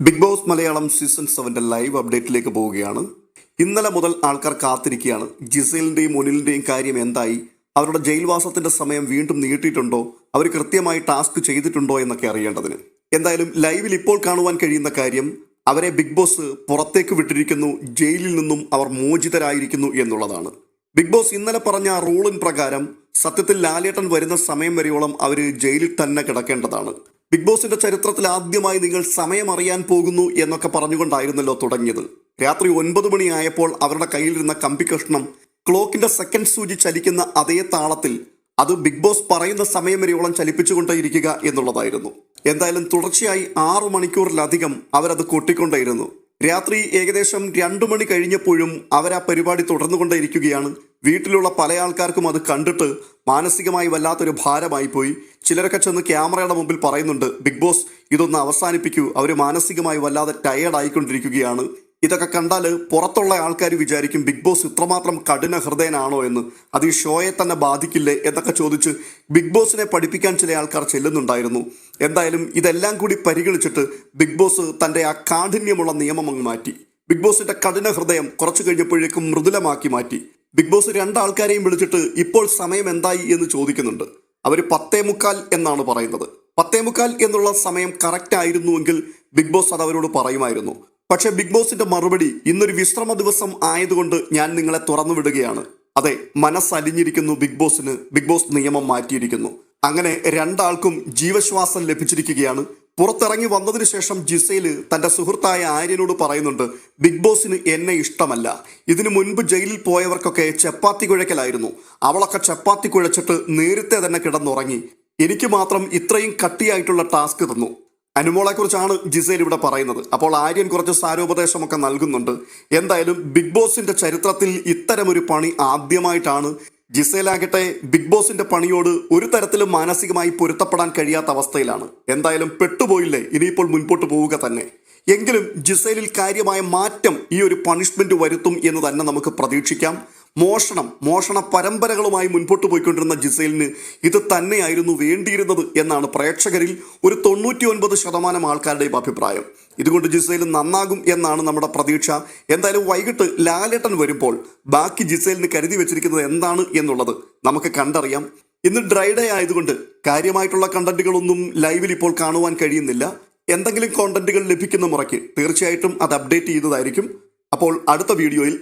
Big Boss Malayalam season 7 live അപ്ഡേറ്റിലേക്ക് പോവുകയാണ്. ഇന്നലെ മുതൽ ആൾക്കാർ കാത്തിരിക്കുകയാണ്. ജിസേലിന്റെയും ഒനിലിന്റെയും കാര്യം എന്തായി? അവരുടെ ജയിൽവാസത്തിന്റെ സമയം വീണ്ടും നീട്ടിയിട്ടുണ്ടോ? അവർ കൃത്യമായി ടാസ്ക് ചെയ്തിട്ടുണ്ടോ എന്നൊക്കെ അറിയേണ്ടതിന്. എന്തായാലും ലൈവിൽ ഇപ്പോൾ കാണുവാൻ കഴിയുന്ന കാര്യം, അവരെ ബിഗ് ബോസ് പുറത്തേക്ക് വിട്ടിരിക്കുന്നു. ജയിലിൽ നിന്നും അവർ മോചിതരായിരിക്കുന്നു എന്നുള്ളതാണ്. ബിഗ് ബോസ് ഇന്നലെ പറഞ്ഞ റൂളിൻ പ്രകാരം സത്യത്തിൽ ലാലേട്ടൻ വരുന്ന സമയം വരെയോളം അവർ ജയിലിൽ തന്നെ കിടക്കേണ്ടതാണ്. ബിഗ് ബോസിന്റെ ചരിത്രത്തിൽ ആദ്യമായി നിങ്ങൾ സമയം അറിയാൻ പോകുന്നു എന്നൊക്കെ പറഞ്ഞുകൊണ്ടായിരുന്നല്ലോ തുടങ്ങിയത്. രാത്രി 9 മണിയായപ്പോൾ അവരുടെ കയ്യിലിരുന്ന കമ്പി കഷ്ണം ക്ലോക്കിന്റെ സെക്കൻഡ് സൂചി ചലിക്കുന്ന അതേ താളത്തിൽ അത് ബിഗ് ബോസ് പറയുന്ന സമയം വരെയോളം ചലിപ്പിച്ചുകൊണ്ടേയിരിക്കുക എന്നുള്ളതായിരുന്നു. എന്തായാലും തുടർച്ചയായി 6 മണിക്കൂറിലധികം അവരത് കൊട്ടിക്കൊണ്ടേയിരുന്നു. രാത്രി ഏകദേശം 2 മണി കഴിഞ്ഞപ്പോഴും അവർ ആ പരിപാടി തുടർന്നുകൊണ്ടേയിരിക്കുകയാണ്. വീട്ടിലുള്ള പല ആൾക്കാർക്കും അത് കണ്ടിട്ട് മാനസികമായി വല്ലാത്തൊരു ഭാരമായി പോയി. ചിലരൊക്കെ ചെന്ന് ക്യാമറയുടെ മുമ്പിൽ പറയുന്നുണ്ട്, ബിഗ് ബോസ് ഇതൊന്ന് അവസാനിപ്പിക്കൂ, അവർ മാനസികമായി വല്ലാതെ ടയേർഡ് ആയിക്കൊണ്ടിരിക്കുകയാണ്. ഇതൊക്കെ കണ്ടാൽ പുറത്തുള്ള ആൾക്കാർ വിചാരിക്കും ബിഗ് ബോസ് ഇത്രമാത്രം കഠിന ഹൃദയനാണോ എന്ന്, അത് ഈ ഷോയെ തന്നെ ബാധിക്കില്ലേ എന്നൊക്കെ ചോദിച്ച് ബിഗ് ബോസിനെ പഠിപ്പിക്കാൻ ചില ആൾക്കാർ ചെല്ലുന്നുണ്ടായിരുന്നു. എന്തായാലും ഇതെല്ലാം കൂടി പരിഗണിച്ചിട്ട് ബിഗ് ബോസ് തൻ്റെ ആ കാഠിന്യമുള്ള നിയമം അങ്ങ് മാറ്റി. ബിഗ് ബോസിന്റെ കഠിന ഹൃദയം കുറച്ചു കഴിഞ്ഞപ്പോഴേക്കും മൃദുലമാക്കി മാറ്റി. ബിഗ് ബോസ് 2 ആൾക്കാരെയും വിളിച്ചിട്ട് ഇപ്പോൾ സമയം എന്തായി എന്ന് ചോദിക്കുന്നുണ്ട്. അവർ 10:45 എന്നാണ് പറയുന്നത്. 10:45 എന്നുള്ള സമയം കറക്റ്റ് ആയിരുന്നുവെങ്കിൽ ബിഗ് ബോസ് അത് അവരോട് പറയുമായിരുന്നു. പക്ഷെ ബിഗ് ബോസിന്റെ മറുപടി, ഇന്നൊരു വിശ്രമ ദിവസം ആയതുകൊണ്ട് ഞാൻ നിങ്ങളെ തുറന്നു വിടുകയാണ്. അതെ, മനസ്സലിഞ്ഞിരിക്കുന്നു ബിഗ് ബോസിന്. ബിഗ് ബോസ് നിയമം മാറ്റിയിരിക്കുന്നു. അങ്ങനെ 2 ആൾക്കും ജീവശ്വാസം ലഭിച്ചിരിക്കുകയാണ്. പുറത്തിറങ്ങി വന്നതിന് ശേഷം ജിസേല് തന്റെ സുഹൃത്തായ ആര്യനോട് പറയുന്നുണ്ട്, ബിഗ് ബോസിന് എന്നെ ഇഷ്ടമല്ല. ഇതിനു മുൻപ് ജയിലിൽ പോയവർക്കൊക്കെ ചപ്പാത്തി കുഴക്കലായിരുന്നു. അവളൊക്കെ ചപ്പാത്തി കുഴച്ചിട്ട് നേരത്തെ തന്നെ കിടന്നുറങ്ങി. എനിക്ക് മാത്രം ഇത്രയും കട്ടിയായിട്ടുള്ള ടാസ്ക് തന്നു. അനുമോളെ കുറിച്ചാണ് ജിസേൽ ഇവിടെ പറയുന്നത്. അപ്പോൾ ആര്യൻ കുറച്ച് സാരോപദേശമൊക്കെ നൽകുന്നുണ്ട്. എന്തായാലും ബിഗ് ബോസിന്റെ ചരിത്രത്തിൽ ഇത്തരമൊരു പണി ആദ്യമായിട്ടാണ്. ജിസേലാകട്ടെ ബിഗ് ബോസിന്റെ പണിയോട് ഒരു തരത്തിലും മാനസികമായി പൊരുത്തപ്പെടാൻ കഴിയാത്ത അവസ്ഥയിലാണ്. എന്തായാലും പെട്ടുപോയില്ലേ, ഇനിയിപ്പോൾ മുൻപോട്ട് പോവുക തന്നെ. എങ്കിലും ജിസേലിൽ കാര്യമായ മാറ്റം ഈ ഒരു പണിഷ്മെന്റ് വരുത്തും എന്ന് തന്നെ നമുക്ക് പ്രതീക്ഷിക്കാം. മോഷണ പരമ്പരകളുമായി മുൻപോട്ട് പോയിക്കൊണ്ടിരുന്ന ജിസേലിന് ഇത് തന്നെയായിരുന്നു വേണ്ടിയിരുന്നത് എന്നാണ് പ്രേക്ഷകരിൽ ഒരു 99% ആൾക്കാരുടെയും അഭിപ്രായം. ഇതുകൊണ്ട് ജിസേൽ നന്നാകും എന്നാണ് നമ്മുടെ പ്രതീക്ഷ. എന്തായാലും വൈകിട്ട് ലാലേട്ടൻ വരുമ്പോൾ ബാക്കി ജിസേലിന് കരുതി വെച്ചിരിക്കുന്നത് എന്താണ് എന്നുള്ളത് നമുക്ക് കണ്ടറിയാം. ഇന്ന് ഡ്രൈ ഡേ ആയതുകൊണ്ട് കാര്യമായിട്ടുള്ള കണ്ടന്റുകളൊന്നും ലൈവിൽ ഇപ്പോൾ കാണുവാൻ കഴിയുന്നില്ല. എന്തെങ്കിലും കോണ്ടന്റുകൾ ലഭിക്കുന്ന മുറയ്ക്ക് തീർച്ചയായിട്ടും അത് അപ്ഡേറ്റ് ചെയ്യുന്നതായിരിക്കും. അപ്പോൾ അടുത്ത വീഡിയോയിൽ